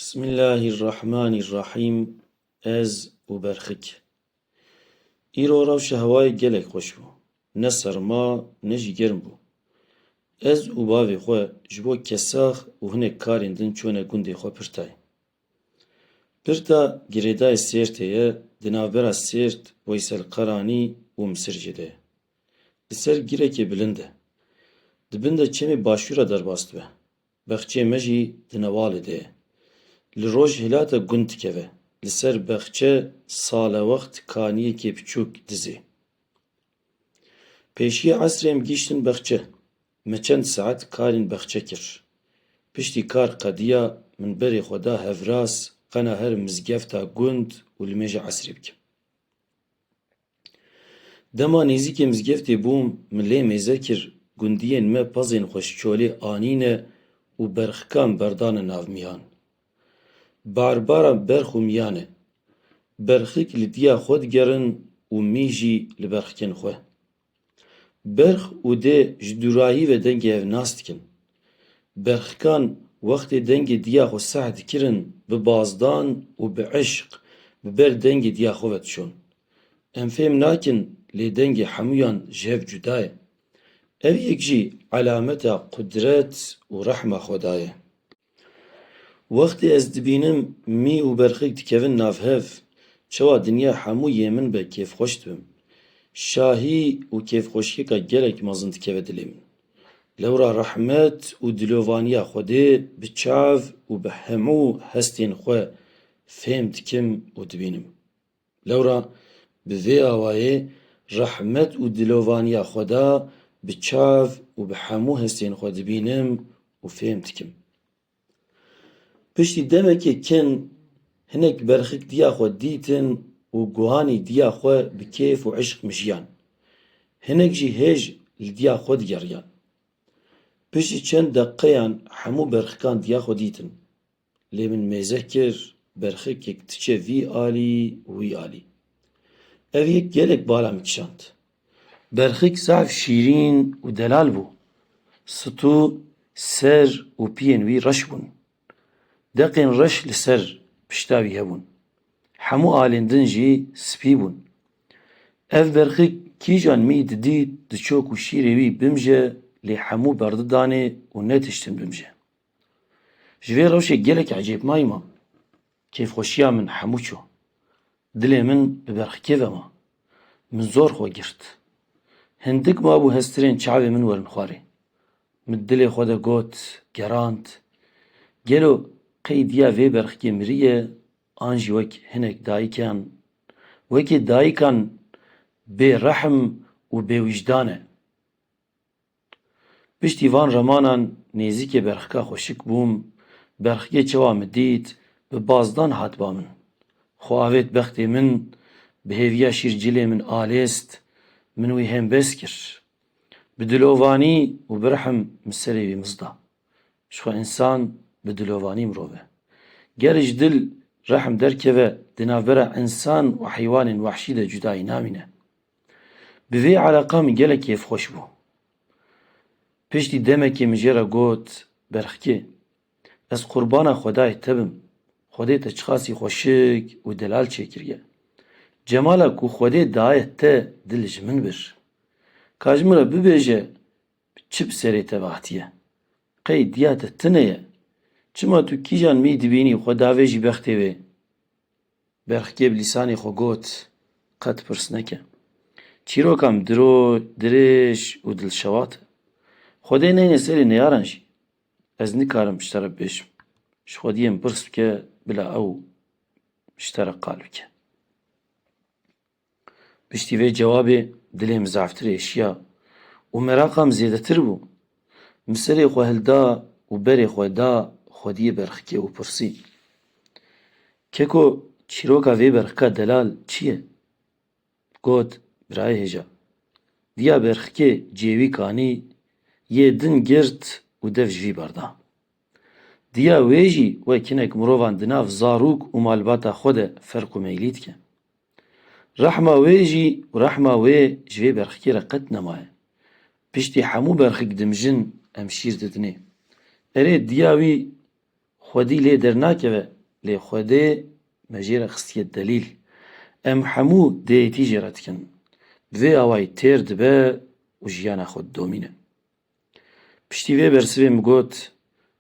Bismillahirrahmanirrahim. Ez û berxik. Îro rewşa hewayê gelek xweş bû. Ne serma ne jî germ bû. Ez û bavê xwe ji bo kesax û hinek karên din çûne gundê xwe pirtayê. Pirta girêdayê Sêrtê ye di navbera Sêrt, Weyselqeranî û Misir de ye. Li ser gîrekê bilind e. Dibin de çemê başûra derbas dibe. Bexçeyê me jî di Newalê de ye. Li roj hilata gund dikeve. Li ser bexçe salewext kaniyekê biçûk dizê. Pêşiya esrê em gîştin bexçe. Me çend saet karên bexçe kir. Piştî kar qediya min berê xwe da hevras qena her mizgefta gund û li mêja esrê bikim. Dema nêzîkê mizgeftê bûm, min lê mêze kir gundiyên me pezên xweşçolê anîne û berxikan berdane nav mihan. Barbara berx û miyan e. Berxik li diya xwe digerin û mî jî li berxikên xwe. Berx û dê ji dûrahî ve dengê hev nas dikin. Berxikan wextê dengê diya xwe seh dikirin, bi bazdan û bi eşq bi ber dengê diya xwe ve dişon. Em fêm nakin lê dengê hemûyan ji hev cuda ye. Ev yek jî elameta qudret û rehma Xweda ye. Wextê ez dibînim mî û berxik dikevin nav hev, çawa dinya hemû yê min be kêfxweş dibim. Şahî û kêfxweşiyeka gelek mezin dikeve dilê min. Lewra rehmet û dilovaniya Xwedê bi çav û bi hemû hestên xwe fêm dikim û dibînim. Lewra bi vê awayê rehmet û dilovaniya Xweda bi çav û bi hemû hestên xwe dibînim û fêm dikim. Piştî demekê kin hinek berxik diya xwe dîtin û guhanî diya xwe bi kêf û eşq mijiyan. Hinek jî hêj li diya xwe digeriyan. Piştî çend deqeyan hemû berxikan diya xwe dîtin. Lê min mêze kir berxikek diçe vî alî û wî alî. Ev yek gelek bala min kişand. Berxik zaf şîrîn û delal bû. Stû, ser û piyên wî reş bûn. Deqên reş li ser pişta wî hebûn. Hemû alên din jî spî bûn. Ev berxik kîjan mî didît diçok û şîrê wî bimje, lê hemû berdidanê û netiştin bimje. Ji vê rewşê gelek ecêb mayî ma. Kêfxweşiya min hemû çû. Dilê min bi berxikê ve ma. Min zor xwe girt. Hindik mabû hestirên çavê min werin xwarê. Min dilê xwe de got, gerand. Gelo qey diya vê berxikê miriye, an jî wek hinek dayîkan, wekî dayîkan bêrehm û bêwîcdan e. Piştî van remanan nêzîkê berxika xweşik bûm, berxikê çawa me dît, bi bazdan hat ba min. Xwe avêt bextê min, bi hêviya şîrcilê min alêst, min wî hembes kir. Bi dilovanî û bi rehm min serê wî mizda. Ji xwe însan bi dilovanî mirov e. Ger ji dil rehm derkeve, di navbera însan û heywanên wehşî de cudayî namîne. Bi vê eleqa min gelek kêfxweş bû. Piştî demekê min jê re got, berxikê, ez qurbana Xwedayê te bim. Xwedê te çiqasî xweşik û delal çêkiriye. Cemala ku Xwedê daye te dil ji min bir. Ka ji min re bibêje çi bi serê te behtiye. Qey diya te tune ye. Çima tu kîjan mî dibînî xwe davê jî bextê wê? Berxikê bi lîsanê xwe got, qet pirs neke. Çîrokan diro, dirêj û dilşewat e. Xwedê neyne serê neyaran jî. Ez nikarim ji te re bibêjim. Ji Xwediyê min pirs bike, bila ew ji te re qal bike. Piştî vê cewabê dilê min zaftir êşiya û meraqa min zêdetir bû. Min serê xwe hilda û berê xwe da Xwediyê berxikê û pirsî: Keko çîroka vê berxika delal çi ye? Got: Birayê hêja, diya berxikê cêwî kanî, yê din girt û dev ji vî berda. Diya wê jî wek hinek mirovan di nav zarok û malbata xwe de ferq û meylî dike. Rehma wê jî û rehma wê ji vê berxikê re qet nemaye. Piştî hemû berxik dimijin, em şîr didinê. Erê diya wî خودی لێ دەرناکەوێ لێ خودێ مەژێرە خستیە دەلیل ئەم هەموو دەیەتی ژێرە دکن بڤێ ئاوای تێر دبە و ژیانە خۆت دۆمینە پشتی vê bersivê min got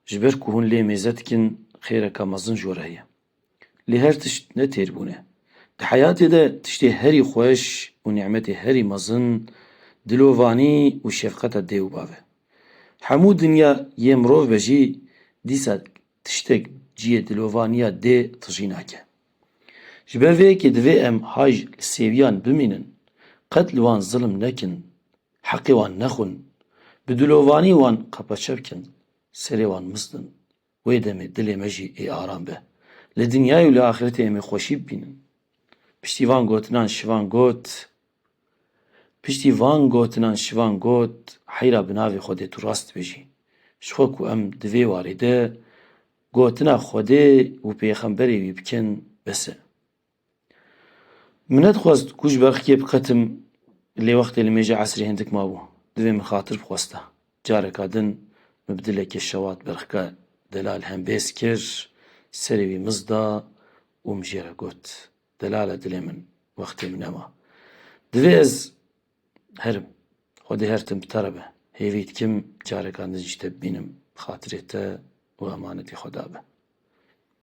ji ber ku hûn lê mêze dikin xêreka mezin jî heye lê her tişt ne têrbûn e di heyatê de tiştê herî xweş û nîmetê herî mezin dilovanî û şefqeta dê û bav e hemû dinya yê mirov ve jî dîsa tiştek ciyê dilovaniya dê tijî nake ji ber vê yekê divê em hay li sêviyan bimînin qet li wan zilim nekin heqê wan nexwin bi dilovanî wan qepeçe bikin serê wan mizdin wê demê dilê me jî ê aram be li dinyayê û li axîretê em ê xweşî bibînin piştî van gotinan şivan got heyra bi navê Xwedê tu rast dibêjî ji xwe ku em di vê warê de gotina Xwedê û pêxemberê wî bikin bes e min nedixwast ku ji ber xikê biqetim lê wextê li mêja esrê hindik mabû divê min xatir bixwesta careka din min bi dilekê şewat berxika delal hembêz kir serê wî miz da û min jê re got delal e dilê min wextê min ema divê ez herim Xwedê her tim bi te re be hêvî dikim carekan din jî te bibînim bi xatirê te û emanetê Xweda be